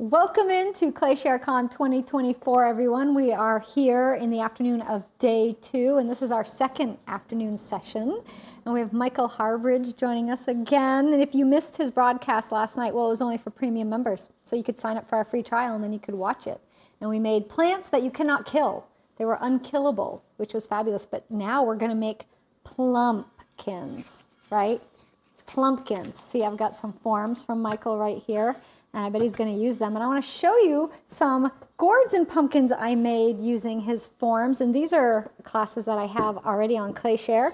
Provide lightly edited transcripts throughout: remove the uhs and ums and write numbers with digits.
Welcome into ClayShareCon 2024, everyone. We are here in the afternoon of day 2, and this is our second afternoon session. And we have Michael Harbridge joining us again. And if you missed his broadcast last night, well, it was only for premium members. So you could sign up for our free trial, and then you could watch it. And we made plants that you cannot kill. They were unkillable, which was fabulous. But now we're going to make plumpkins, right? Plumpkins. See, I've got some forms from Michael right here. And I bet he's going to use them. And I want to show you some gourds and pumpkins I made using his forms. And these are classes that I have already on ClayShare.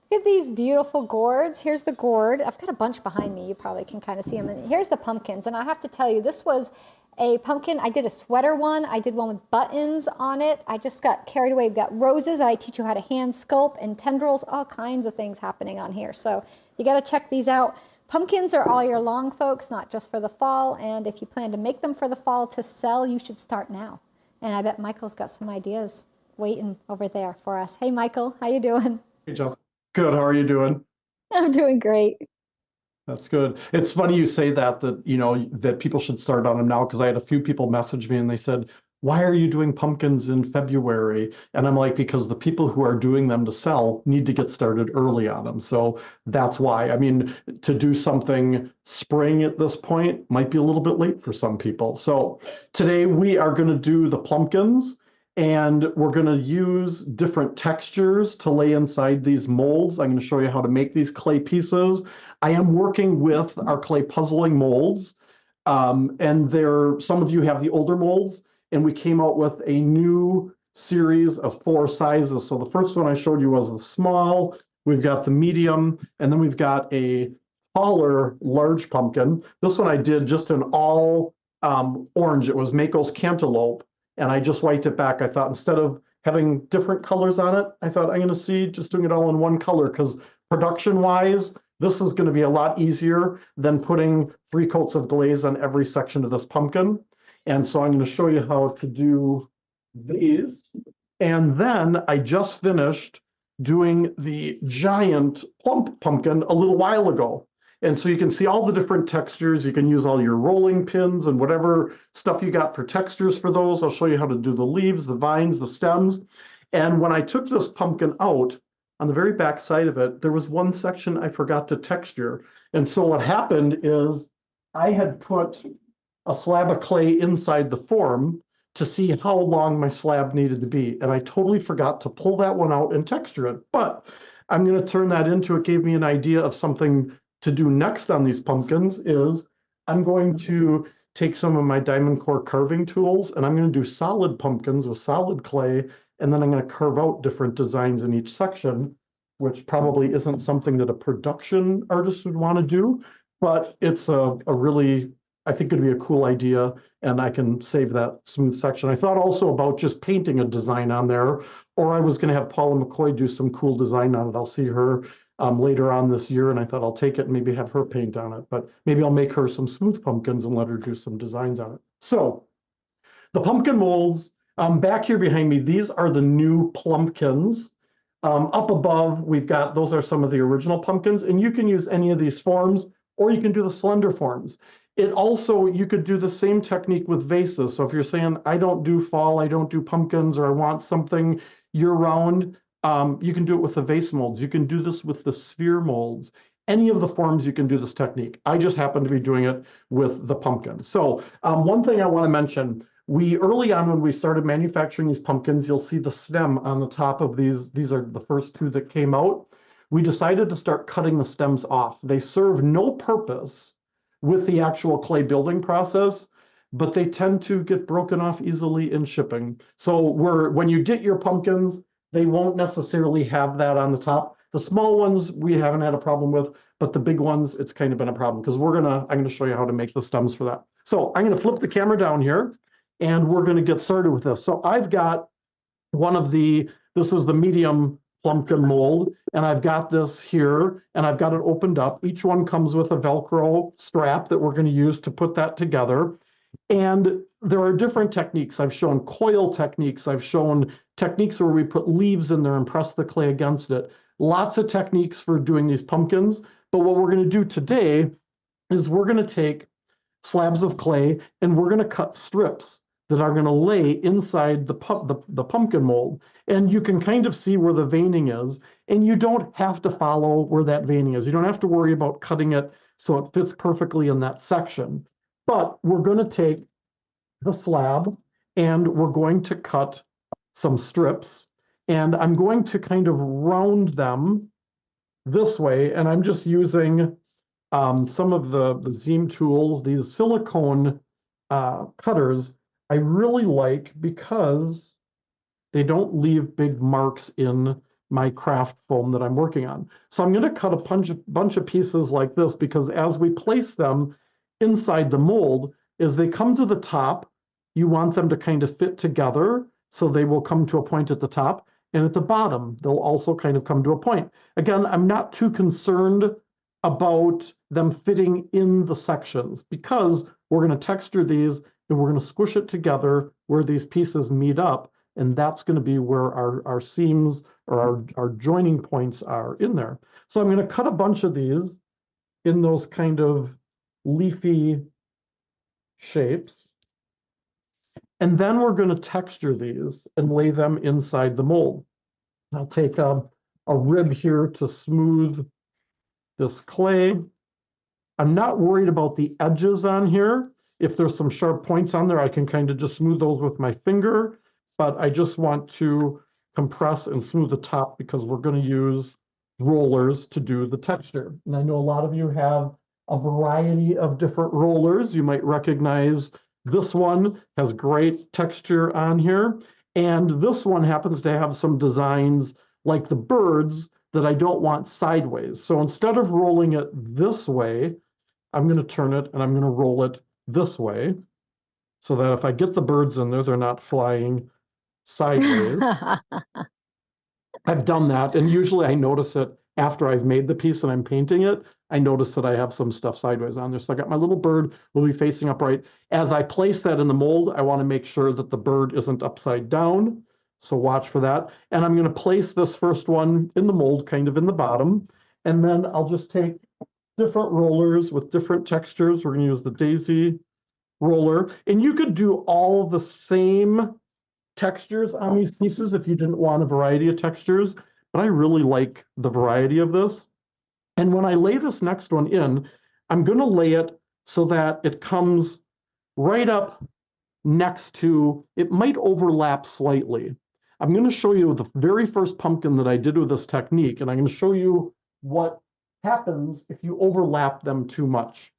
Look at these beautiful gourds. Here's the gourd. I've got a bunch behind me. You probably can kind of see them. And here's the pumpkins. And I have to tell you, this was a pumpkin. I did a sweater one. I did one with buttons on it. I just got carried away. We've got roses that I teach you how to hand sculpt and tendrils, all kinds of things happening on here. So you got to check these out. Pumpkins are all year long, folks, not just for the fall. And if you plan to make them for the fall to sell, you should start now. And I bet Michael's got some ideas waiting over there for us. Hey, Michael, how you doing? Hey, Justin. Good. How are you doing? I'm doing great. That's good. It's funny you say that that people should start on them now, because I had a few people message me and they said, why are you doing pumpkins in February? And I'm like, because the people who are doing them to sell need to get started early on them. So that's why. I mean, to do something spring at this point might be a little bit late for some people. So today we are going to do the pumpkins, and we're going to use different textures to lay inside these molds. I'm going to show you how to make these clay pieces. I am working with our clay puzzling molds, and some of you have the older molds. And we came out with a new series of 4 sizes. So the first one I showed you was the small, we've got the medium, and then we've got a taller, large pumpkin. This one I did just an all orange. It was Mako's cantaloupe, and I just wiped it back. I thought instead of having different colors on it, I thought I'm going to see just doing it all in one color, because production-wise, this is going to be a lot easier than putting 3 coats of glaze on every section of this pumpkin. And so I'm going to show you how to do these. And then I just finished doing the giant plump pumpkin a little while ago. And so you can see all the different textures. You can use all your rolling pins and whatever stuff you got for textures for those. I'll show you how to do the leaves, the vines, the stems. And when I took this pumpkin out, on the very back side of it, there was one section I forgot to texture. And so what happened is I had put a slab of clay inside the form to see how long my slab needed to be. And I totally forgot to pull that one out and texture it. But I'm going to turn that into, it gave me an idea of something to do next on these pumpkins. Is I'm going to take some of my diamond core carving tools, and I'm going to do solid pumpkins with solid clay. And then I'm going to carve out different designs in each section, which probably isn't something that a production artist would want to do, but it's a really, I think it'd be a cool idea, and I can save that smooth section. I thought also about just painting a design on there, or I was going to have Paula McCoy do some cool design on it. I'll see her later on this year, and I thought I'll take it and maybe have her paint on it, but maybe I'll make her some smooth pumpkins and let her do some designs on it. So the pumpkin molds, back here behind me, these are the new plumpkins. Up above, we've got, those are some of the original pumpkins, and you can use any of these forms, or you can do the slender forms. It also, you could do the same technique with vases. So if you're saying, I don't do fall, I don't do pumpkins, or I want something year-round, you can do it with the vase molds. You can do this with the sphere molds. Any of the forms, you can do this technique. I just happen to be doing it with the pumpkin. So one thing I want to mention, early on when we started manufacturing these pumpkins, you'll see the stem on the top of these. These are the first 2 that came out. We decided to start cutting the stems off. They serve no purpose with the actual clay building process, but they tend to get broken off easily in shipping. So when you get your pumpkins, they won't necessarily have that on the top. The small ones we haven't had a problem with, but the big ones, it's kind of been a problem, because I'm gonna show you how to make the stems for that. So I'm gonna flip the camera down here, and we're gonna get started with this. So I've got this is the medium Plumpkin mold, and I've got this here, and I've got it opened up. Each one comes with a Velcro strap that we're going to use to put that together. And there are different techniques. I've shown coil techniques. I've shown techniques where we put leaves in there and press the clay against it. Lots of techniques for doing these pumpkins. But what we're going to do today is we're going to take slabs of clay, and we're going to cut strips that are going to lay inside the pumpkin mold. And you can kind of see where the veining is, and you don't have to follow where that veining is. You don't have to worry about cutting it so it fits perfectly in that section. But we're going to take the slab and we're going to cut some strips, and I'm going to kind of round them this way, and I'm just using some of the Zeem tools, these silicone cutters. I really like because they don't leave big marks in my craft foam that I'm working on. So I'm going to cut a bunch of pieces like this, because as we place them inside the mold, as they come to the top, you want them to kind of fit together, so they will come to a point at the top, and at the bottom, they'll also kind of come to a point. Again, I'm not too concerned about them fitting in the sections, because we're going to texture these and we're going to squish it together where these pieces meet up, and that's going to be where our seams or our joining points are in there. So I'm going to cut a bunch of these in those kind of leafy shapes. And then we're going to texture these and lay them inside the mold. I'll take a rib here to smooth this clay. I'm not worried about the edges on here. If there's some sharp points on there, I can kind of just smooth those with my finger, but I just want to compress and smooth the top because we're going to use rollers to do the texture. And I know a lot of you have a variety of different rollers. You might recognize this one has great texture on here, and this one happens to have some designs like the birds that I don't want sideways. So instead of rolling it this way, I'm going to turn it and I'm going to roll it this way, so that if I get the birds in there, they're not flying sideways. I've done that, and usually I notice it after I've made the piece and I'm painting it. I notice that I have some stuff sideways on there. So I got my little bird will be facing upright. As I place that in the mold, I want to make sure that the bird isn't upside down. So watch for that. And I'm going to place this first one in the mold, kind of in the bottom. And then I'll just take different rollers with different textures. We're going to use the daisy roller. And you could do all the same textures on these pieces if you didn't want a variety of textures, but I really like the variety of this. And when I lay this next one in, I'm going to lay it so that it comes right up next to, it might overlap slightly. I'm going to show you the very first pumpkin that I did with this technique, and I'm going to show you what happens if you overlap them too much.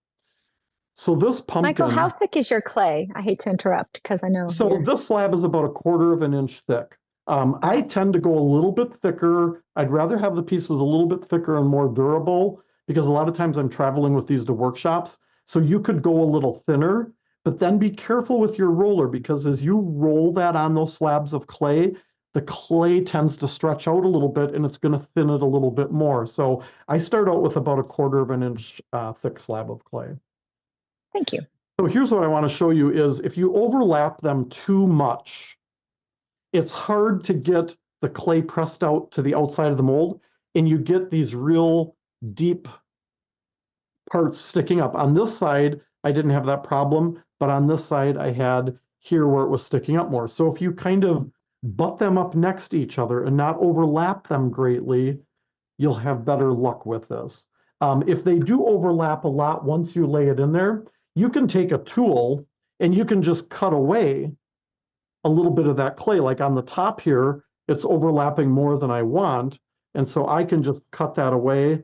So this pumpkin— Michael, how thick is your clay? I hate to interrupt because I know. So this slab is about 1/4 of an inch thick. I tend to go a little bit thicker. I'd rather have the pieces a little bit thicker and more durable, because a lot of times I'm traveling with these to workshops. So you could go a little thinner, but then be careful with your roller, because as you roll that on those slabs of clay, the clay tends to stretch out a little bit and it's going to thin it a little bit more. So I start out with about 1/4 of an inch thick slab of clay. Thank you. So here's what I want to show you is if you overlap them too much, it's hard to get the clay pressed out to the outside of the mold, and you get these real deep parts sticking up. On this side, I didn't have that problem, but on this side, I had here where it was sticking up more. So if you kind of butt them up next to each other and not overlap them greatly, you'll have better luck with this. If they do overlap a lot once you lay it in there, you can take a tool and you can just cut away a little bit of that clay. Like on the top here, it's overlapping more than I want. And so I can just cut that away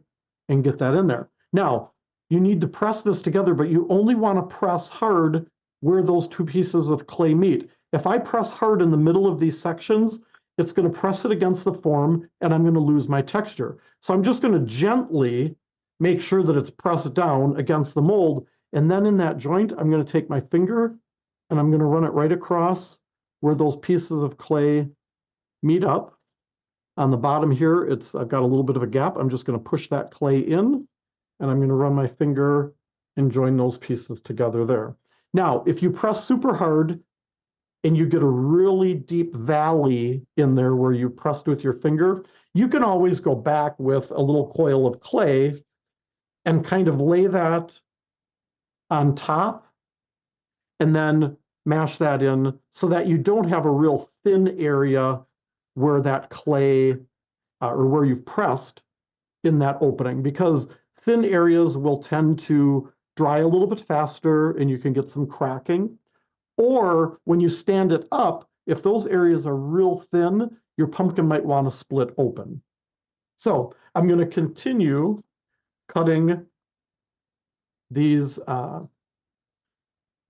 and get that in there. Now, you need to press this together, but you only want to press hard where those two pieces of clay meet. If I press hard in the middle of these sections, it's going to press it against the form and I'm going to lose my texture. So I'm just going to gently make sure that it's pressed down against the mold. And then in that joint, I'm going to take my finger and I'm going to run it right across where those pieces of clay meet up. On the bottom here, I've got a little bit of a gap. I'm just going to push that clay in and I'm going to run my finger and join those pieces together there. Now, if you press super hard and you get a really deep valley in there where you pressed with your finger, you can always go back with a little coil of clay and kind of lay that on top and then mash that in so that you don't have a real thin area where that clay or where you've pressed in that opening, because thin areas will tend to dry a little bit faster and you can get some cracking. Or when you stand it up, if those areas are real thin, your pumpkin might want to split open. So I'm going to continue cutting these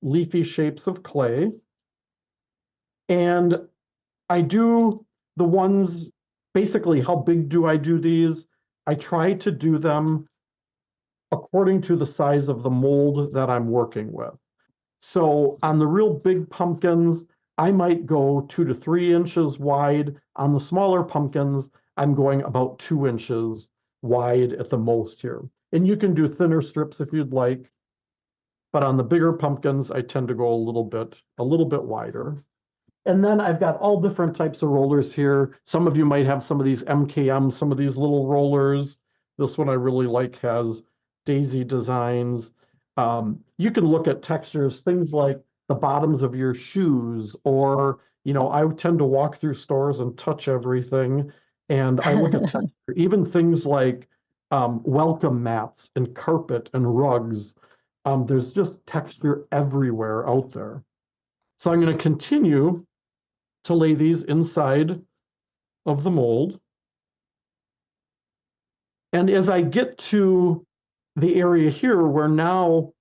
leafy shapes of clay. And I do the ones, basically, how big do I do these? I try to do them according to the size of the mold that I'm working with. So on the real big pumpkins, I might go 2 to 3 inches wide. On the smaller pumpkins, I'm going about 2 inches wide at the most here. And you can do thinner strips if you'd like, but on the bigger pumpkins, I tend to go a little bit wider. And then I've got all different types of rollers here. Some of you might have some of these MKM, some of these little rollers. This one I really like has daisy designs. You can look at textures, things like the bottoms of your shoes, or, I tend to walk through stores and touch everything. And I look at texture, even things like welcome mats and carpet and rugs. There's just texture everywhere out there. So I'm going to continue to lay these inside of the mold. And as I get to the area here where now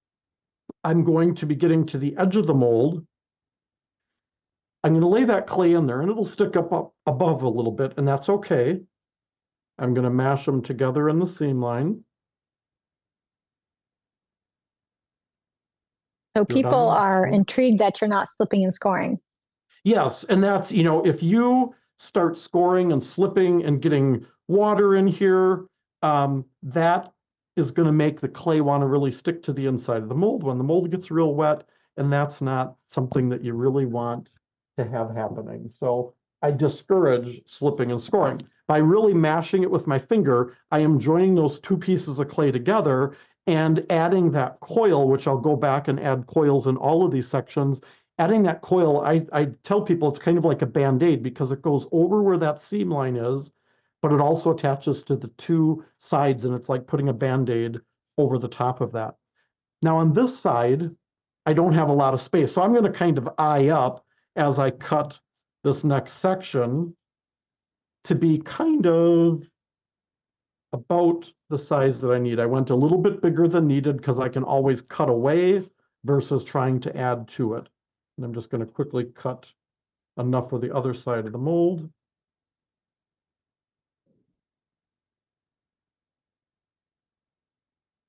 I'm going to be getting to the edge of the mold, I'm going to lay that clay in there and it'll stick up above a little bit, and that's okay. I'm going to mash them together in the seam line. So people are intrigued that you're not slipping and scoring. Yes, and that's, if you start scoring and slipping and getting water in here, that is going to make the clay want to really stick to the inside of the mold when the mold gets real wet, and that's not something that you really want to have happening. So I discourage slipping and scoring. By really mashing it with my finger, I am joining those 2 pieces of clay together and adding that coil, which I'll go back and add coils in all of these sections. Adding that coil, I tell people it's kind of like a Band-Aid because it goes over where that seam line is, but it also attaches to the 2 sides, and it's like putting a Band-Aid over the top of that. Now on this side, I don't have a lot of space, so I'm going to kind of eye up as I cut this next section to be kind of about the size that I need. I went a little bit bigger than needed because I can always cut away versus trying to add to it. And I'm just going to quickly cut enough for the other side of the mold.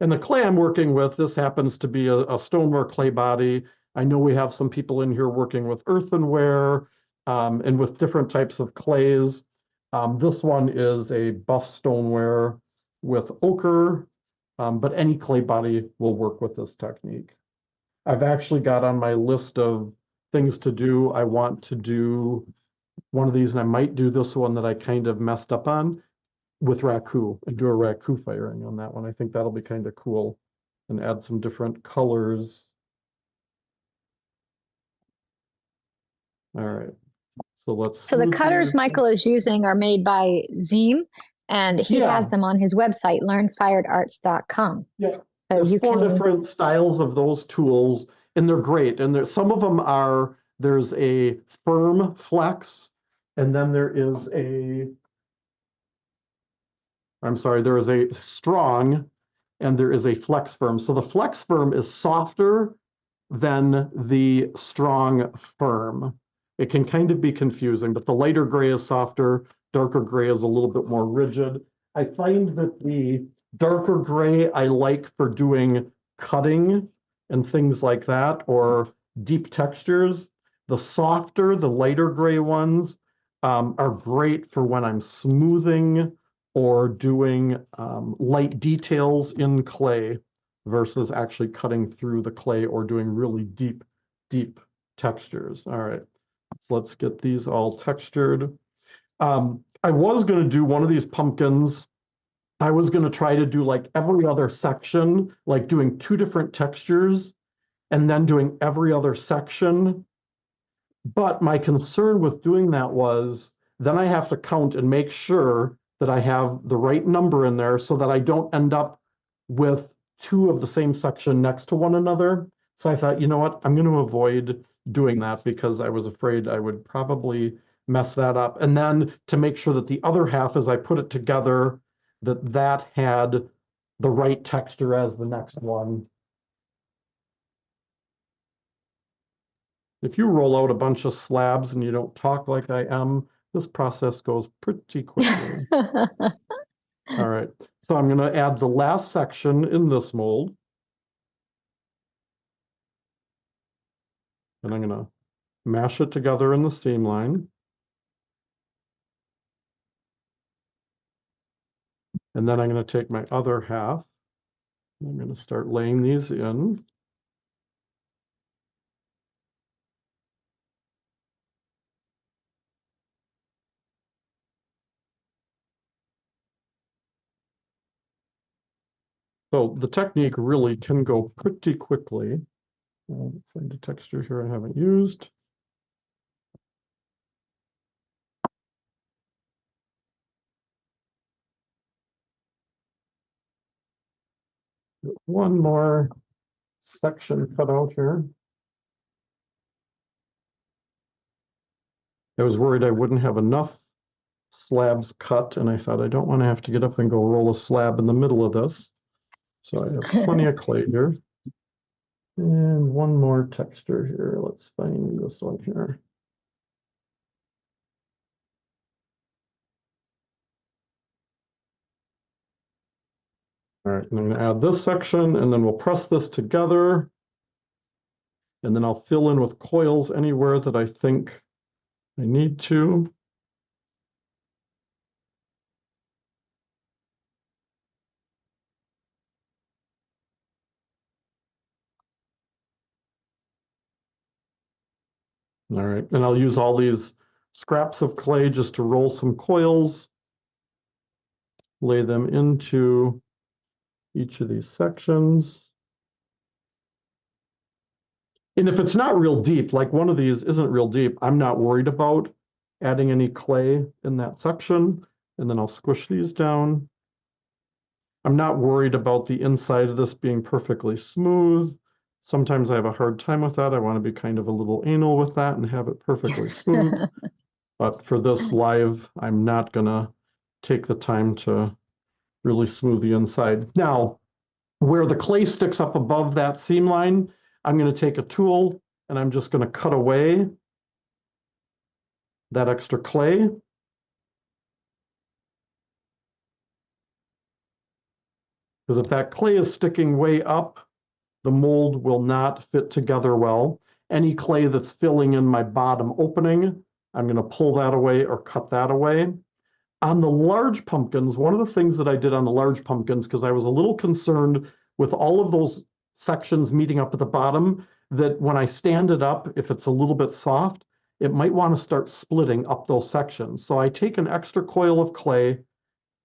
And the clay I'm working with, this happens to be a stoneware clay body. I know we have some people in here working with earthenware and with different types of clays. This one is a buff stoneware with ochre, but any clay body will work with this technique. I've actually got on my list of things to do. I want to do one of these, and I might do this one that I kind of messed up on with raku and do a raku firing on that one. I think that'll be kind of cool and add some different colors. All right. So let's. So the cutters Michael is using are made by Zeem, and he has them on his website, learnfiredarts.com. Yeah. So there's 4 different styles of those tools, and they're great. And there's some of them are, there's a firm flex, and then there is a, there is a strong, and there is a flex firm. So the flex firm is softer than the strong firm. It can kind of be confusing, but the lighter gray is softer, darker gray is a little bit more rigid. I find that the darker gray I like for doing cutting and things like that, or deep textures. The softer, the lighter gray ones are great for when I'm smoothing or doing light details in clay versus actually cutting through the clay or doing really deep, deep textures. All right, let's get these all textured. I was going to do one of these pumpkins. I was going to try to do like every other section, like doing 2 different textures and then doing every other section. But my concern with doing that was then I have to count and make sure that I have the right number in there so that I don't end up with two of the same section next to one another. So I thought, you know what, I'm going to avoid doing that because I was afraid I would probably mess that up. And then to make sure that the other half, as I put it together, that had the right texture as the next one. If you roll out a bunch of slabs and you don't talk like I am, this process goes pretty quickly. All right, so I'm going to add the last section in this mold. And I'm going to mash it together in the seam line. And then I'm going to take my other half. I'm going to start laying these in. So the technique really can go pretty quickly. Let's find a texture here I haven't used. One more section cut out here. I was worried I wouldn't have enough slabs cut, and I thought I don't want to have to get up and go roll a slab in the middle of this. So I have plenty of clay here. And one more texture here. Let's find this one here. All right, I'm going to add this section, and then we'll press this together. And then I'll fill in with coils anywhere that I think I need to. All right, and I'll use all these scraps of clay just to roll some coils, lay them into each of these sections. And if it's not real deep, like one of these isn't real deep, I'm not worried about adding any clay in that section. And then I'll squish these down. I'm not worried about the inside of this being perfectly smooth. Sometimes I have a hard time with that. I want to be kind of a little anal with that and have it perfectly smooth. But for this live, I'm not going to take the time to really smooth the inside. Now, where the clay sticks up above that seam line, I'm going to take a tool and I'm just going to cut away that extra clay. Because if that clay is sticking way up, the mold will not fit together well. Any clay that's filling in my bottom opening, I'm going to pull that away or cut that away. On the large pumpkins, one of the things that I did on the large pumpkins, because I was a little concerned with all of those sections meeting up at the bottom, that when I stand it up, if it's a little bit soft, it might want to start splitting up those sections. So I take an extra coil of clay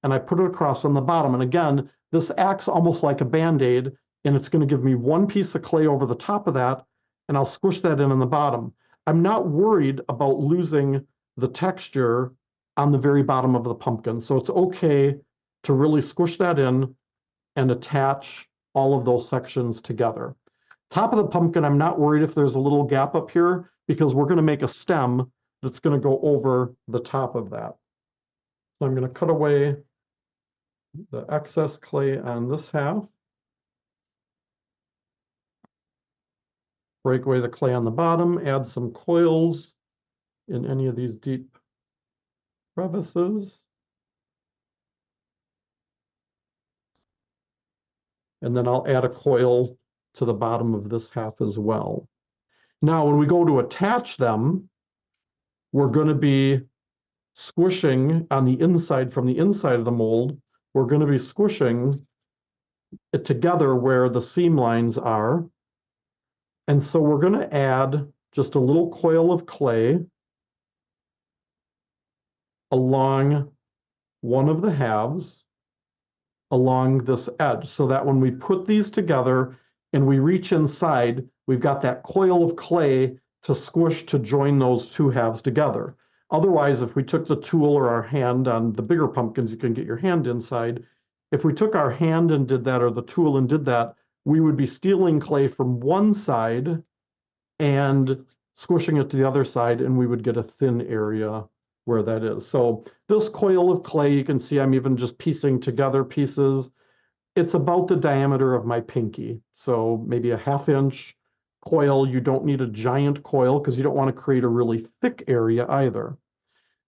and I put it across on the bottom. And again, this acts almost like a Band-Aid, and it's going to give me one piece of clay over the top of that, and I'll squish that in on the bottom. I'm not worried about losing the texture on the very bottom of the pumpkin. So it's okay to really squish that in and attach all of those sections together. Top of the pumpkin, I'm not worried if there's a little gap up here because we're going to make a stem that's going to go over the top of that. So I'm going to cut away the excess clay on this half. Break away the clay on the bottom, add some coils in any of these deep crevices. And then I'll add a coil to the bottom of this half as well. Now, when we go to attach them, we're going to be squishing on the inside from the inside of the mold. We're going to be squishing it together where the seam lines are. And so we're going to add just a little coil of clay along one of the halves along this edge so that when we put these together, and we reach inside, we've got that coil of clay to squish to join those two halves together. Otherwise, if we took the tool or our hand on the bigger pumpkins, you can get your hand inside. If we took our hand and did that, or the tool and did that, we would be stealing clay from one side and squishing it to the other side, and we would get a thin area where that is. So this coil of clay, you can see I'm even just piecing together pieces. It's about the diameter of my pinky. So maybe a 1/2 inch coil. You don't need a giant coil because you don't want to create a really thick area either.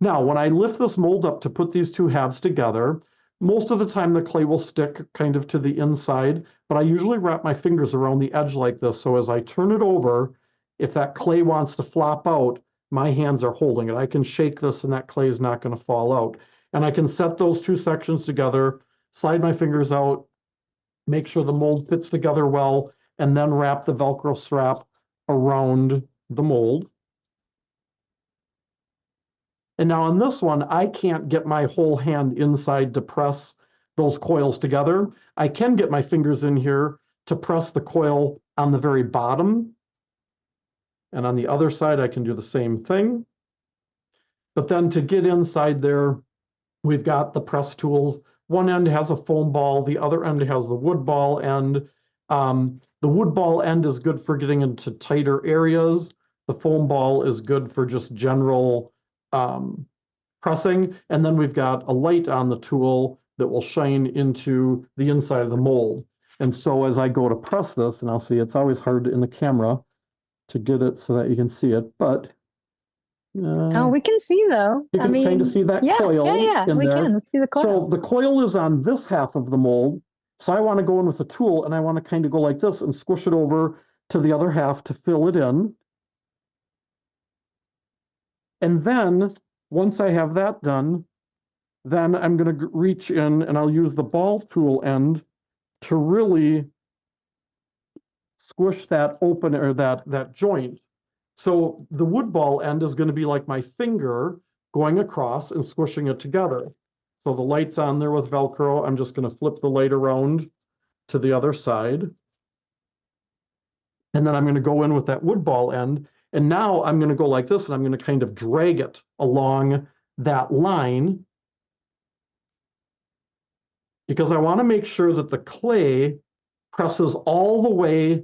Now, when I lift this mold up to put these two halves together, most of the time the clay will stick kind of to the inside, but I usually wrap my fingers around the edge like this. So as I turn it over, if that clay wants to flop out, my hands are holding it. I can shake this and that clay is not going to fall out. And I can set those two sections together, slide my fingers out, make sure the mold fits together well, and then wrap the Velcro strap around the mold. And now on this one, I can't get my whole hand inside to press those coils together. I can get my fingers in here to press the coil on the very bottom. And on the other side, I can do the same thing. But then to get inside there, we've got the press tools. One end has a foam ball, the other end has the wood ball end. The wood ball end is good for getting into tighter areas. The foam ball is good for just general pressing. And then we've got a light on the tool that will shine into the inside of the mold. And so as I go to press this, and I'll see it's always hard in the camera to get it so that you can see it, but Oh, we can see though. you can kind of see that yeah, coil in we there. can. Let's see the coil. So the coil is on this half of the mold. So I want to go in with a tool and I want to kind of go like this and squish it over to the other half to fill it in. And then once I have that done, then I'm going to reach in and I'll use the ball tool end to really squish that open, or that joint. So the wood ball end is going to be like my finger going across and squishing it together. So the light's on there with Velcro. I'm just going to flip the light around to the other side. And then I'm going to go in with that wood ball end. And now I'm going to go like this, and I'm going to kind of drag it along that line, because I want to make sure that the clay presses all the way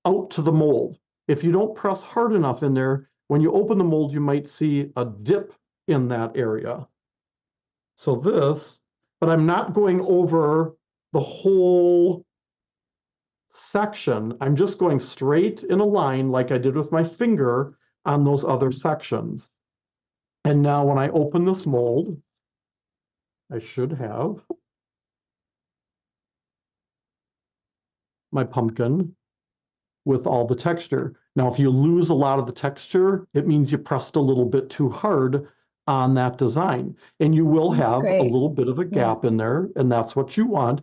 out to the mold. If you don't press hard enough in there, when you open the mold, you might see a dip in that area. So this, but I'm not going over the whole section. I'm just going straight in a line like I did with my finger on those other sections. And now when I open this mold, I should have my pumpkin with all the texture. Now, if you lose a lot of the texture, it means you pressed a little bit too hard on that design. And you will have a little bit of a gap in there, and that's what you want.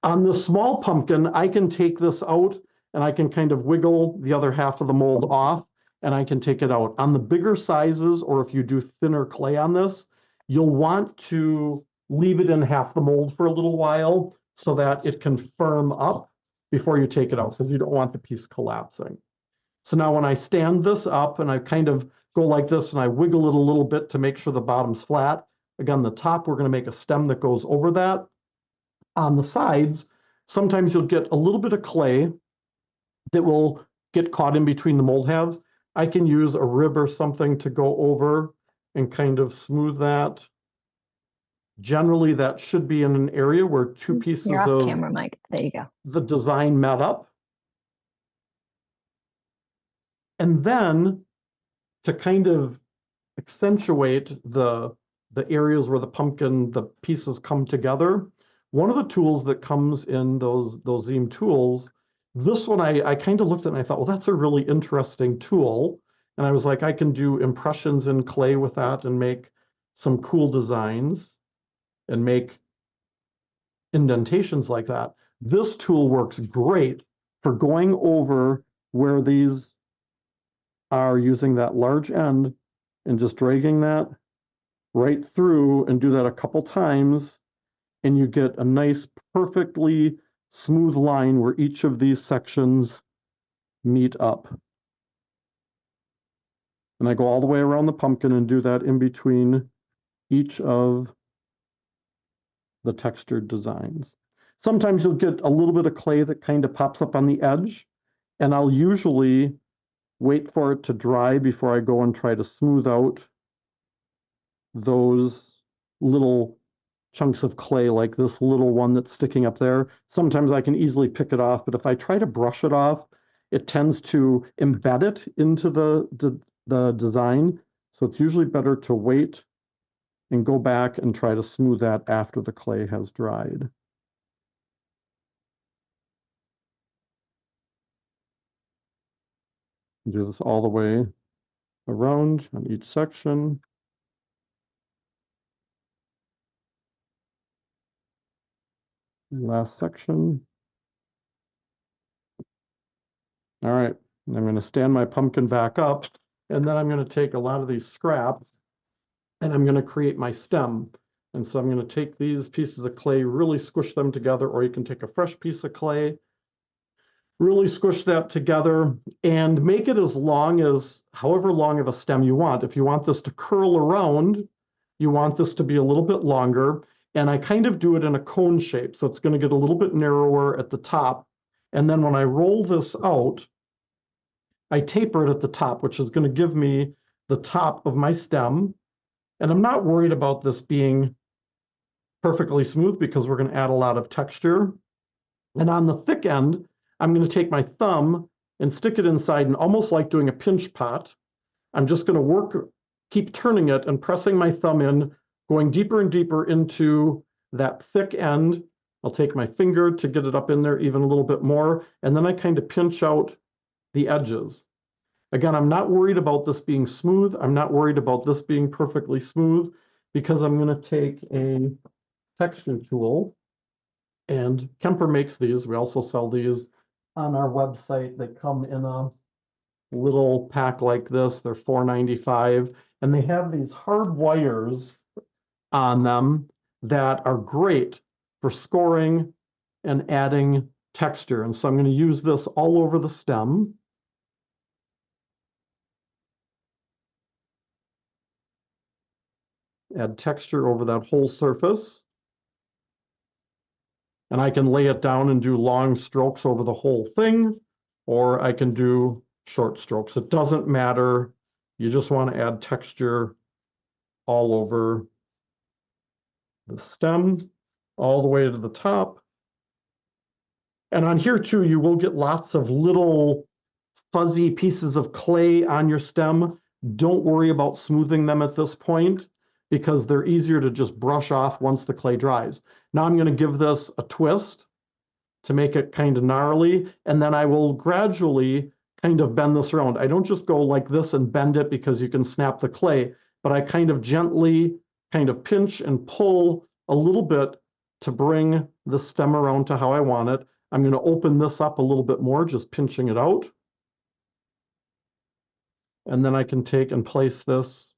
On the small pumpkin, I can take this out and I can kind of wiggle the other half of the mold off and I can take it out. On the bigger sizes, or if you do thinner clay on this, you'll want to leave it in half the mold for a little while so that it can firm up before you take it out, because you don't want the piece collapsing. So now when I stand this up and I kind of go like this and I wiggle it a little bit to make sure the bottom's flat, again, the top, we're going to make a stem that goes over that. On the sides, sometimes you'll get a little bit of clay that will get caught in between the mold halves. I can use a rib or something to go over and kind of smooth that. Generally, that should be in an area where two pieces of camera, Mike. There you go. The design met up. And then to kind of accentuate the areas where the pumpkin, the pieces come together, one of the tools that comes in those Zeem tools, this one I kind of looked at and I thought, well, that's a really interesting tool. And I was like, I can do impressions in clay with that and make some cool designs and make indentations like that. This tool works great for going over where these are, using that large end and just dragging that right through, and do that a couple times, and you get a nice, perfectly smooth line where each of these sections meet up. And I go all the way around the pumpkin and do that in between each of the textured designs. Sometimes you'll get a little bit of clay that kind of pops up on the edge, and I'll usually wait for it to dry before I go and try to smooth out those little chunks of clay, like this little one that's sticking up there. Sometimes I can easily pick it off, but if I try to brush it off, it tends to embed it into the design. So it's usually better to wait and go back and try to smooth that after the clay has dried. Do this all the way around on each section. Last section. All right, I'm going to stand my pumpkin back up, and then I'm going to take a lot of these scraps, and I'm going to create my stem. And so I'm going to take these pieces of clay, really squish them together, or you can take a fresh piece of clay, really squish that together, and make it as long as, however long of a stem you want. If you want this to curl around, you want this to be a little bit longer, and I kind of do it in a cone shape, so it's going to get a little bit narrower at the top. And then when I roll this out, I taper it at the top, which is going to give me the top of my stem. And I'm not worried about this being perfectly smooth because we're going to add a lot of texture. And on the thick end, I'm going to take my thumb and stick it inside, and almost like doing a pinch pot, I'm just going to keep turning it and pressing my thumb in, going deeper and deeper into that thick end. I'll take my finger to get it up in there even a little bit more, and then I kind of pinch out the edges. Again, I'm not worried about this being smooth. I'm not worried about this being perfectly smooth, because I'm going to take a texture tool, and Kemper makes these. We also sell these on our website. They come in a little pack like this. They're $4.95, and they have these hard wires on them that are great for scoring and adding texture. And so I'm going to use this all over the stem. Add texture over that whole surface. And I can lay it down and do long strokes over the whole thing, or I can do short strokes. It doesn't matter. You just want to add texture all over the stem, all the way to the top. And on here too, you will get lots of little fuzzy pieces of clay on your stem. Don't worry about smoothing them at this point, because they're easier to just brush off once the clay dries. Now I'm going to give this a twist to make it kind of gnarly, and then I will gradually kind of bend this around. I don't just go like this and bend it because you can snap the clay, but I kind of gently kind of pinch and pull a little bit to bring the stem around to how I want it. I'm going to open this up a little bit more, just pinching it out. And then I can take and place this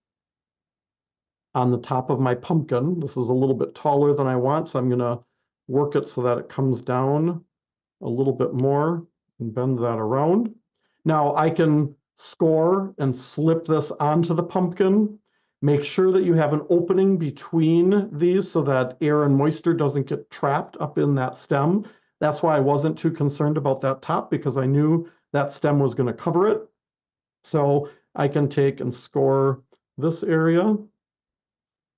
on the top of my pumpkin. This is a little bit taller than I want, so I'm going to work it so that it comes down a little bit more and bend that around. Now I can score and slip this onto the pumpkin. Make sure that you have an opening between these so that air and moisture doesn't get trapped up in that stem. That's why I wasn't too concerned about that top, because I knew that stem was going to cover it. So I can take and score this area,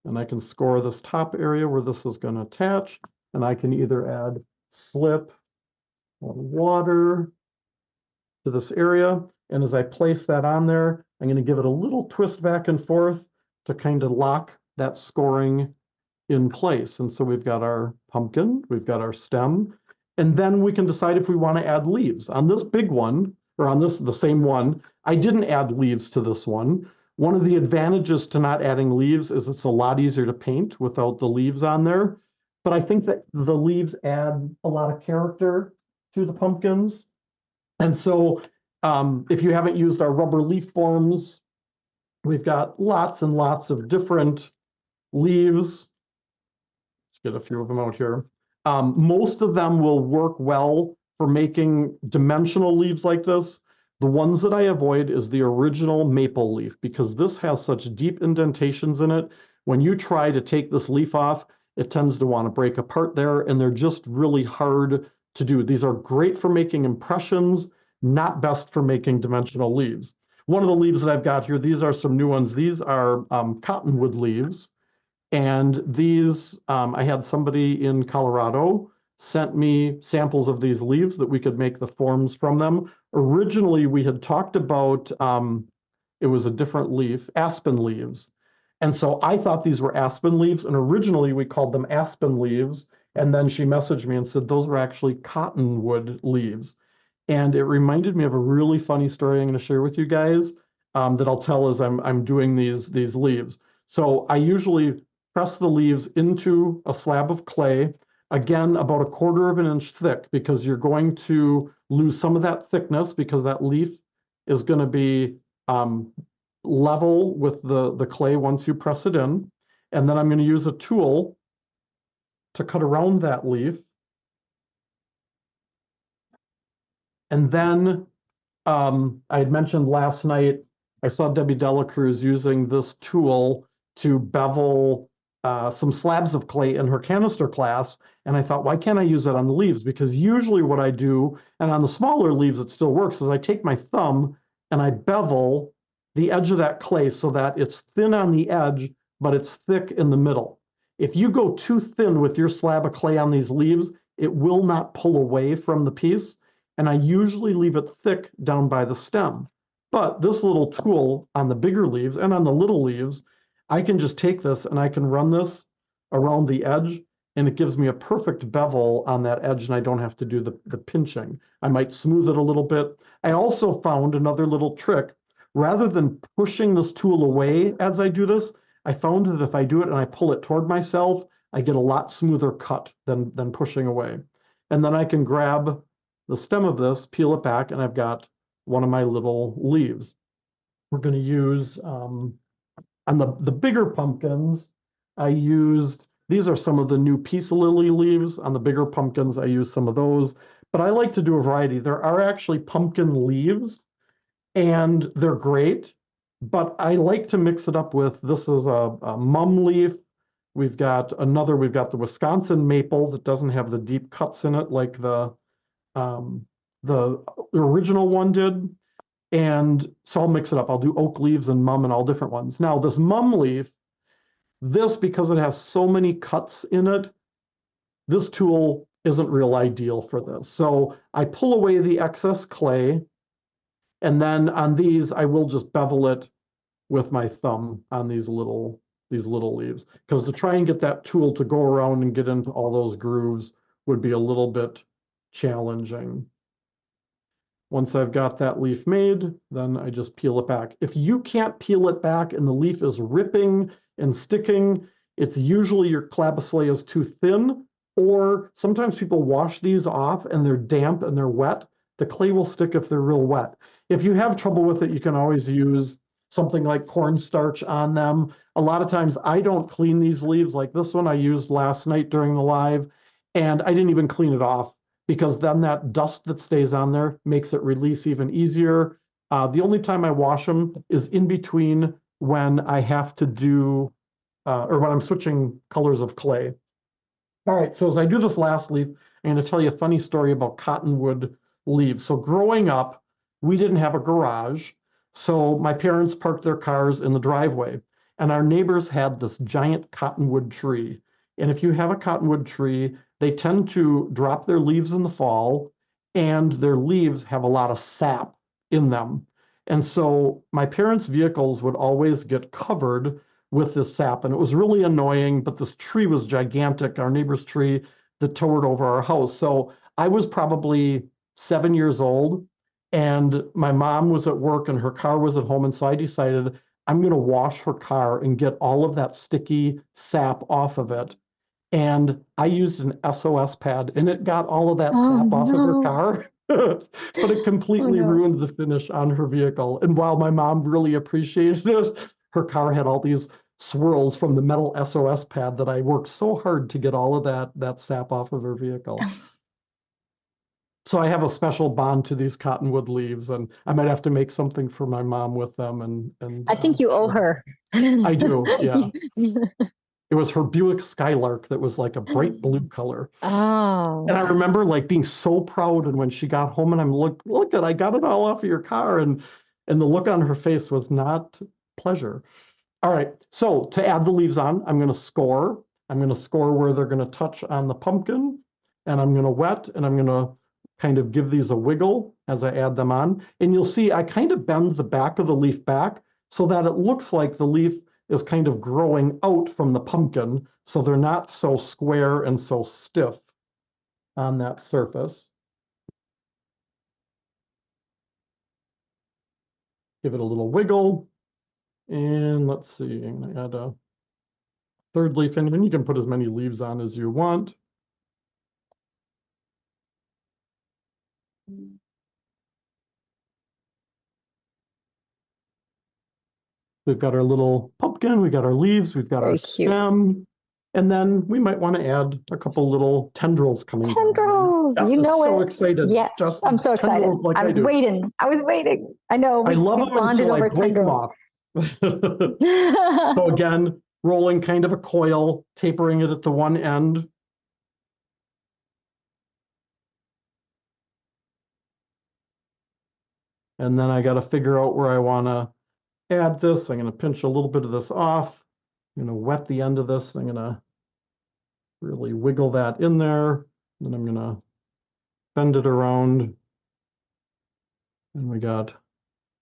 and I can score this top area where this is going to attach, and I can either add slip or water to this area. And as I place that on there, I'm going to give it a little twist back and forth to kind of lock that scoring in place. And so we've got our pumpkin, we've got our stem, and then we can decide if we want to add leaves. On this big one, or on this, the same one, I didn't add leaves to this one. One of the advantages to not adding leaves is it's a lot easier to paint without the leaves on there. But I think that the leaves add a lot of character to the pumpkins. And so if you haven't used our rubber leaf forms, we've got lots and lots of different leaves. Let's get a few of them out here. Most of them will work well for making dimensional leaves like this. The ones that I avoid is the original maple leaf because this has such deep indentations in it. When you try to take this leaf off, it tends to want to break apart there, and they're just really hard to do. These are great for making impressions, not best for making dimensional leaves. One of the leaves that I've got here, these are some new ones. These are cottonwood leaves. And these, I had somebody in Colorado sent me samples of these leaves that we could make the forms from them. Originally, we had talked about, it was a different leaf, aspen leaves. And so I thought these were aspen leaves, and originally we called them aspen leaves. And then she messaged me and said those were actually cottonwood leaves. And it reminded me of a really funny story I'm going to share with you guys that I'll tell as I'm doing these leaves. So I usually press the leaves into a slab of clay, again, about a quarter of an inch thick, because you're going to lose some of that thickness because that leaf is going to be level with the clay once you press it in. And then I'm going to use a tool to cut around that leaf. And then I had mentioned last night, I saw Debbie Delacruz using this tool to bevel some slabs of clay in her canister class. And I thought, why can't I use that on the leaves? Because usually what I do, and on the smaller leaves it still works, is I take my thumb and I bevel the edge of that clay so that it's thin on the edge, but it's thick in the middle. If you go too thin with your slab of clay on these leaves, it will not pull away from the piece. And I usually leave it thick down by the stem. But this little tool on the bigger leaves and on the little leaves, I can just take this and I can run this around the edge, and it gives me a perfect bevel on that edge, and I don't have to do the pinching. I might smooth it a little bit. I also found another little trick. Rather than pushing this tool away as I do this, I found that if I do it and I pull it toward myself, I get a lot smoother cut than pushing away. And then I can grab the stem of this, peel it back, and I've got one of my little leaves. We're going to use, on the bigger pumpkins, I used, these are some of the new peace lily leaves. On the bigger pumpkins, I use some of those. But I like to do a variety. There are actually pumpkin leaves, and they're great. But I like to mix it up with, this is a mum leaf. We've got the Wisconsin maple that doesn't have the deep cuts in it like the original one did. And so I'll mix it up. I'll do oak leaves and mum and all different ones. Now, this mum leaf, because it has so many cuts in it, this tool isn't real ideal for this. So I pull away the excess clay, and then on these, I will just bevel it with my thumb on these little leaves. Because to try and get that tool to go around and get into all those grooves would be a little bit challenging. Once I've got that leaf made, then I just peel it back. If you can't peel it back and the leaf is ripping and sticking, it's usually your clavicle is too thin, or sometimes people wash these off and they're damp and they're wet. The clay will stick if they're real wet. If you have trouble with it, you can always use something like cornstarch on them. A lot of times I don't clean these leaves. Like this one I used last night during the live, and I didn't even clean it off, because then that dust that stays on there makes it release even easier. The only time I wash them is in between when I have to do, or when I'm switching colors of clay. All right, so as I do this last leaf, I'm going to tell you a funny story about cottonwood leaves. So growing up, we didn't have a garage, so my parents parked their cars in the driveway, and our neighbors had this giant cottonwood tree. And if you have a cottonwood tree, they tend to drop their leaves in the fall, and their leaves have a lot of sap in them. And so my parents' vehicles would always get covered with this sap, and it was really annoying, but this tree was gigantic, our neighbor's tree that towered over our house. So I was probably 7 years old, and my mom was at work and her car was at home, and so I decided I'm going to wash her car and get all of that sticky sap off of it. And I used an SOS pad, and it got all of that Oh sap off of her no. car, but it Oh completely no. ruined the finish on her vehicle. And while my mom really appreciated it, her car had all these swirls from the metal SOS pad that I worked so hard to get all of that sap off of her vehicle. So I have a special bond to these cottonwood leaves, and I might have to make something for my mom with them. And I think you owe her. I do, yeah. It was her Buick Skylark that was like a bright blue color. Oh. And I remember like being so proud, and when she got home and I'm look at I got it all off of your car, and the look on her face was not pleasure. All right, so to add the leaves on, I'm going to score. I'm going to score where they're going to touch on the pumpkin, and I'm going to wet, and I'm going to kind of give these a wiggle as I add them on. And you'll see I kind of bend the back of the leaf back so that it looks like the leaf is kind of growing out from the pumpkin, so they're not so square and so stiff on that surface. Give it a little wiggle. And let's see, I'm going to add a third leaf in, and you can put as many leaves on as you want. We've got our little pumpkin, we've got our leaves, we've got Very our cute. stem, and then we might want to add a couple little tendrils coming down. Tendrils, Jess you is know so it. excited. Yes, Jess, I'm so excited. tendrils like I was do. waiting. I was waiting. I know I we love them bonded until I over break them tendrils. off. So again, rolling kind of a coil, tapering it at the one end. And then I got to figure out where I want to add this. I'm going to pinch a little bit of this off. I'm going to wet the end of this. I'm going to really wiggle that in there. Then I'm going to bend it around. And we got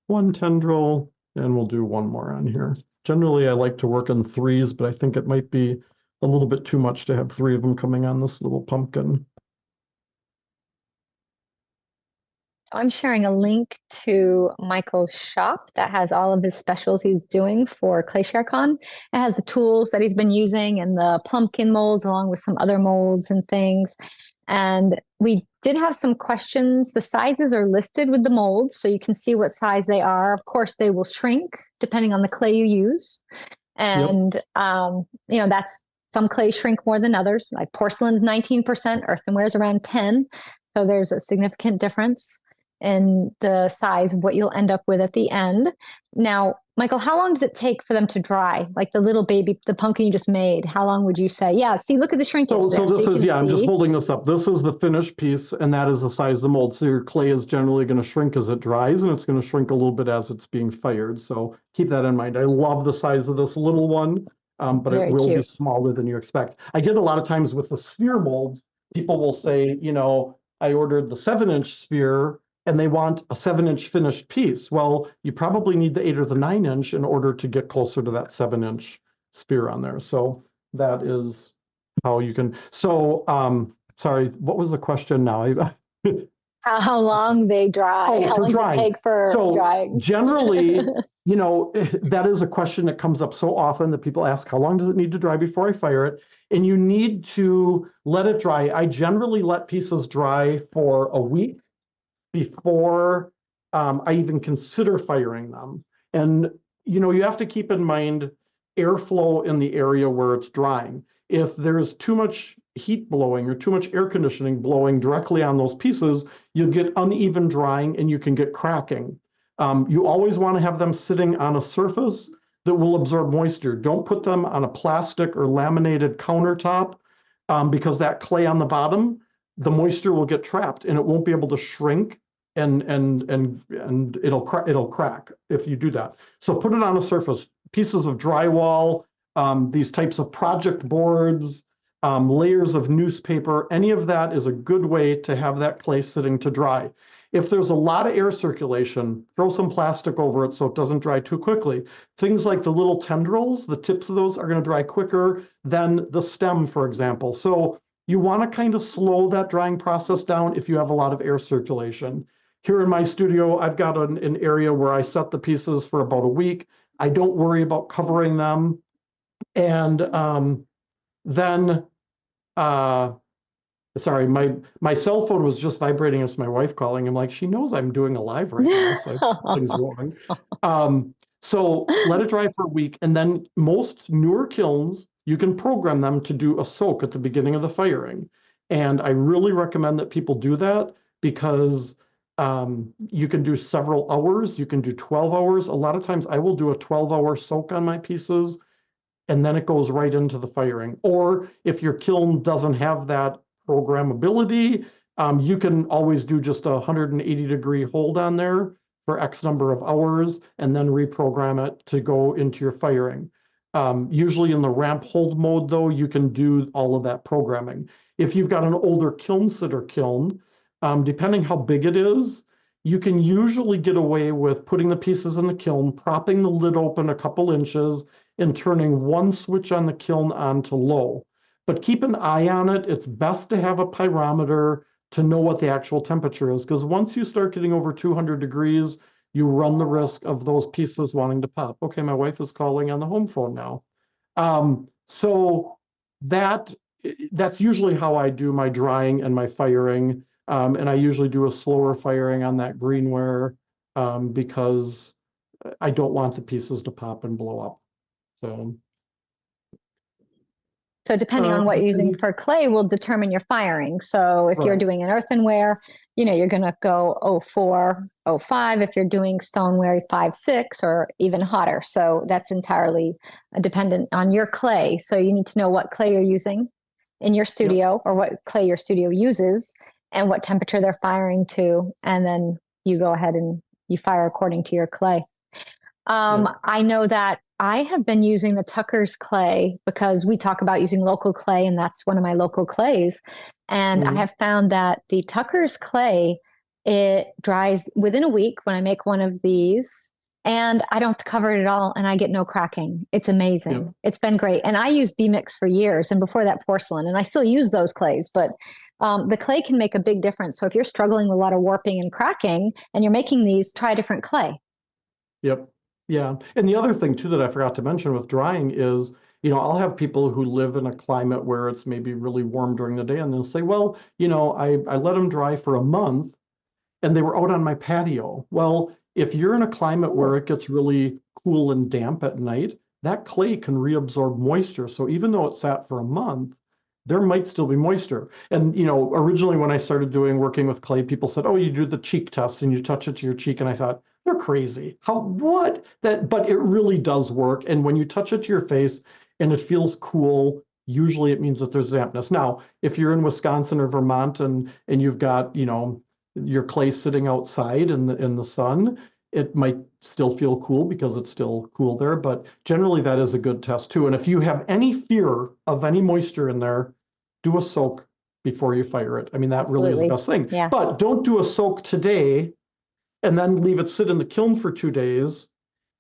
one tendril, and we'll do one more on here. Generally, I like to work in threes, but I think it might be a little bit too much to have three of them coming on this little pumpkin. I'm sharing a link to Michael's shop that has all of his specials he's doing for ClayShareCon. It has the tools that he's been using and the Plumpkin molds along with some other molds and things. And we did have some questions. The sizes are listed with the molds, so you can see what size they are. Of course, they will shrink depending on the clay you use. And, that's some clays shrink more than others. Like porcelain's 19%, earthenware is around 10. So there's a significant difference in the size of what you'll end up with at the end. Now, Michael, how long does it take for them to dry? Like the little baby, the pumpkin you just made, how long would you say? Yeah, see, look at the shrinkage So there. this So is, I'm just see. holding this up. This is the finished piece, and that is the size of the mold. So your clay is generally going to shrink as it dries, and it's going to shrink a little bit as it's being fired. So keep that in mind. I love the size of this little one, but Very it will be cute. smaller than you expect. I get a lot of times with the sphere molds, people will say, I ordered the 7-inch sphere, and they want a 7-inch finished piece. Well, you probably need the 8 or the 9-inch in order to get closer to that 7-inch sphere on there. So that is how you can. So, sorry, what was the question now? How long they dry? Oh, How for long does it drying. take for So drying? generally, that is a question that comes up so often that people ask, how long does it need to dry before I fire it? And you need to let it dry. I generally let pieces dry for a week before I even consider firing them. And, you have to keep in mind airflow in the area where it's drying. If there's too much heat blowing or too much air conditioning blowing directly on those pieces, you'll get uneven drying and you can get cracking. You always want to have them sitting on a surface that will absorb moisture. Don't put them on a plastic or laminated countertop because that clay on the bottom, the moisture will get trapped and it won't be able to shrink and it'll crack if you do that. So put it on a surface, pieces of drywall, these types of project boards, layers of newspaper, any of that is a good way to have that clay sitting to dry. If there's a lot of air circulation, throw some plastic over it so it doesn't dry too quickly. Things like the little tendrils, the tips of those are going to dry quicker than the stem, for example. So you want to kind of slow that drying process down if you have a lot of air circulation. Here in my studio, I've got an area where I set the pieces for about a week. I don't worry about covering them. And then, sorry, my cell phone was just vibrating as my wife calling. I'm like, she knows I'm doing a live right now, so something's wrong. So let it dry for a week, and then most newer kilns, you can program them to do a soak at the beginning of the firing. And I really recommend that people do that because you can do several hours. You can do 12 hours. A lot of times I will do a 12-hour soak on my pieces, and then it goes right into the firing. Or if your kiln doesn't have that programmability, you can always do just a 180-degree hold on there for X number of hours and then reprogram it to go into your firing. Usually in the ramp hold mode, though, you can do all of that programming. If you've got an older kiln sitter kiln, depending how big it is, you can usually get away with putting the pieces in the kiln, propping the lid open a couple inches, and turning one switch on the kiln on to low. But keep an eye on it. It's best to have a pyrometer to know what the actual temperature is, because once you start getting over 200 degrees, you run the risk of those pieces wanting to pop. Okay, my wife is calling on the home phone now. So that's usually how I do my drying and my firing. And I usually do a slower firing on that greenware because I don't want the pieces to pop and blow up. So depending on what you're using for clay will determine your firing. So if you're doing an earthenware, you're going to go 04, 05. If you're doing stoneware, 5, 6, or even hotter. So that's entirely dependent on your clay. So you need to know what clay you're using in your studio or what clay your studio uses and what temperature they're firing to. And then you go ahead and you fire according to your clay. I know that I have been using the Tucker's clay because we talk about using local clay, and that's one of my local clays. And I have found that the Tucker's clay, it dries within a week when I make one of these, and I don't have to cover it at all, and I get no cracking. It's amazing. It's been great. And I used B-Mix for years, and before that porcelain, and I still use those clays, but the clay can make a big difference. So if you're struggling with a lot of warping and cracking, and you're making these, try a different clay. Yeah. And the other thing too that I forgot to mention with drying is, I'll have people who live in a climate where it's maybe really warm during the day, and they'll say, well, I let them dry for a month and they were out on my patio. Well, if you're in a climate where it gets really cool and damp at night, that clay can reabsorb moisture. So even though it sat for a month, there might still be moisture. And, originally when I started working with clay, people said, oh, you do the cheek test and you touch it to your cheek. And I thought, they're crazy. What? But it really does work. And when you touch it to your face and it feels cool, usually it means that there's dampness. Now, if you're in Wisconsin or Vermont and you've got, your clay sitting outside in the sun, it might still feel cool because it's still cool there. But generally that is a good test too. And if you have any fear of any moisture in there, do a soak before you fire it. I mean, that really is the best thing. Yeah. But don't do a soak today and then leave it sit in the kiln for 2 days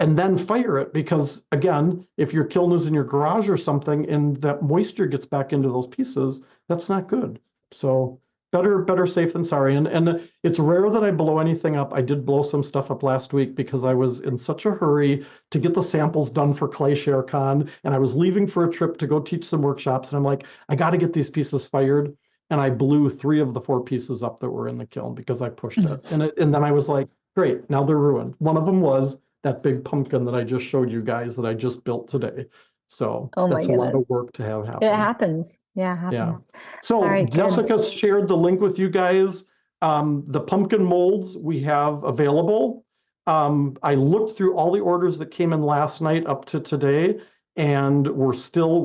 and then fire it. Because again, if your kiln is in your garage or something and that moisture gets back into those pieces, that's not good. So better safe than sorry. And it's rare that I blow anything up. I did blow some stuff up last week because I was in such a hurry to get the samples done for ClayShareCon, and I was leaving for a trip to go teach some workshops. And I'm like, I got to get these pieces fired. And I blew 3 of the 4 pieces up that were in the kiln because I pushed it. And then I was like, great, now they're ruined. One of them was that big pumpkin that I just showed you guys that I just built today. So that's a lot of work to have happen. It happens. Yeah, it happens. Yeah. So Jessica shared the link with you guys. The pumpkin molds we have available. I looked through all the orders that came in last night up to today, and we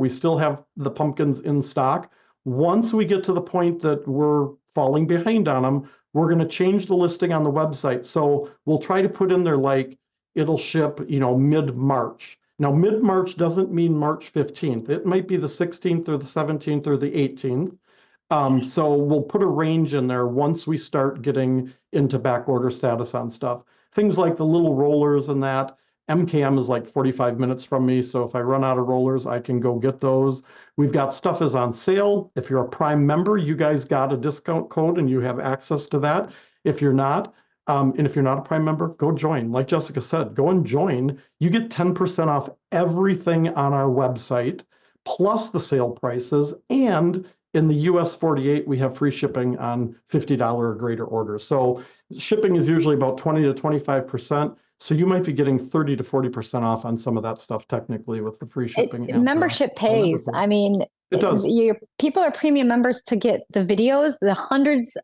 still have the pumpkins in stock. Once we get to the point that we're falling behind on them, we're going to change the listing on the website. So we'll try to put in there like it'll ship, mid-March. Now, mid-March doesn't mean March 15th. It might be the 16th or the 17th or the 18th. So we'll put a range in there once we start getting into back order status on stuff. Things like the little rollers and that. MKM is like 45 minutes from me, so if I run out of rollers, I can go get those. We've got stuff is on sale. If you're a Prime member, you guys got a discount code and you have access to that. If you're not, and if you're not a Prime member, go join. Like Jessica said, go and join. You get 10% off everything on our website, plus the sale prices. And in the US 48, we have free shipping on $50 or greater orders. So shipping is usually about 20 to 25%. So you might be getting 30 to 40% off on some of that stuff technically with the free shipping and Membership the pays. I mean, it does. People are premium members to get the videos, the hundreds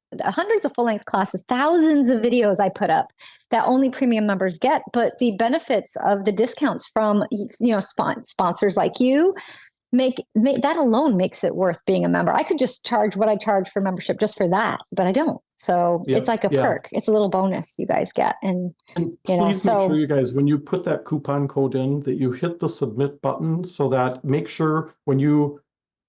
of full-length classes, thousands of videos I put up that only premium members get. But the benefits of the discounts from sponsors like you make that alone makes it worth being a member. I could just charge what I charge for membership just for that, but I don't. So it's like a perk. It's a little bonus you guys get. And please make sure you guys, when you put that coupon code in, that you hit the submit button, so that make sure when you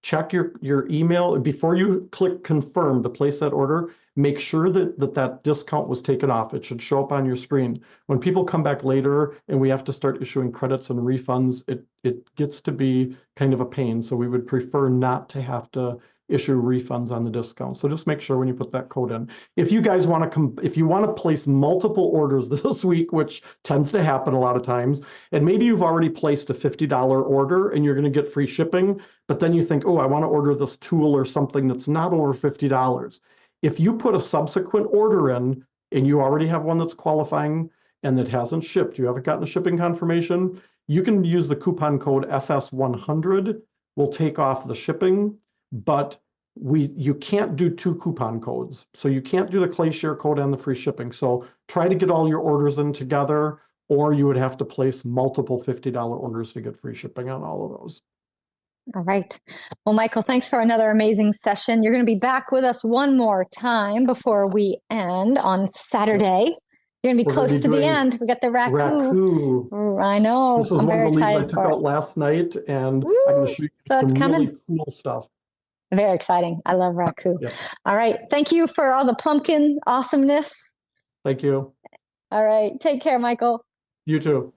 check your email before you click confirm to place that order, make sure that discount was taken off. It should show up on your screen. When people come back later and we have to start issuing credits and refunds, it gets to be kind of a pain. So we would prefer not to have to issue refunds on the discount. So just make sure when you put that code in. If you guys want to if you want to place multiple orders this week, which tends to happen a lot of times, and maybe you've already placed a $50 order and you're going to get free shipping, but then you think, oh, I want to order this tool or something that's not over $50. If you put a subsequent order in and you already have one that's qualifying and that hasn't shipped, you haven't gotten a shipping confirmation, you can use the coupon code FS100. We'll take off the shipping, but you can't do two coupon codes. So you can't do the ClayShare code and the free shipping. So try to get all your orders in together, or you would have to place multiple $50 orders to get free shipping on all of those. All right. Well, Michael, thanks for another amazing session. You're going to be back with us one more time before we end on Saturday. Yep. You're going to be close to the end. We got the raku. I know. This is one of the leads I took out last night, and I'm going to show you some really cool stuff. Very exciting. I love raku. Yep. All right. Thank you for all the Plumpkin awesomeness. Thank you. All right. Take care, Michael. You too.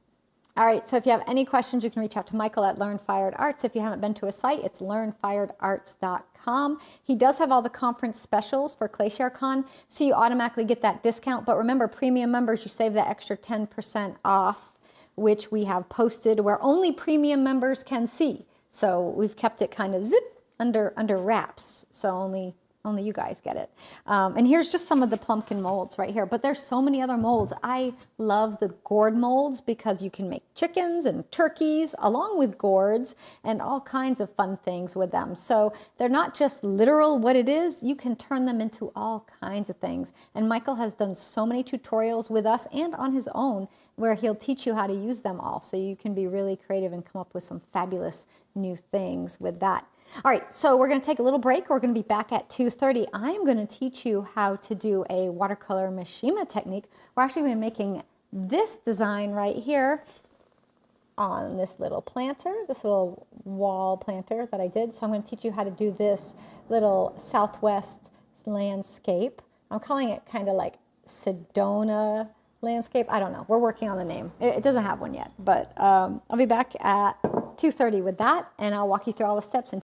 All right, so if you have any questions, you can reach out to Michael at Learn Fired Arts. If you haven't been to his site, it's learnfiredarts.com. He does have all the conference specials for ClayShareCon, so you automatically get that discount. But remember, premium members, you save that extra 10% off, which we have posted where only premium members can see. So we've kept it kind of under wraps, so only you guys get it. And here's just some of the Plumpkin molds right here, but there's so many other molds. I love the gourd molds because you can make chickens and turkeys along with gourds and all kinds of fun things with them. So they're not just literal what it is, you can turn them into all kinds of things. And Michael has done so many tutorials with us and on his own where he'll teach you how to use them all. So you can be really creative and come up with some fabulous new things with that. All right, so we're going to take a little break. We're going to be back at 2:30. I'm going to teach you how to do a watercolor Mishima technique. We're actually going to be making this design right here on this little planter, this little wall planter that I did. So I'm going to teach you how to do this little Southwest landscape. I'm calling it kind of like Sedona landscape. I don't know. We're working on the name. It doesn't have one yet, but I'll be back at 2:30 with that, and I'll walk you through all the steps and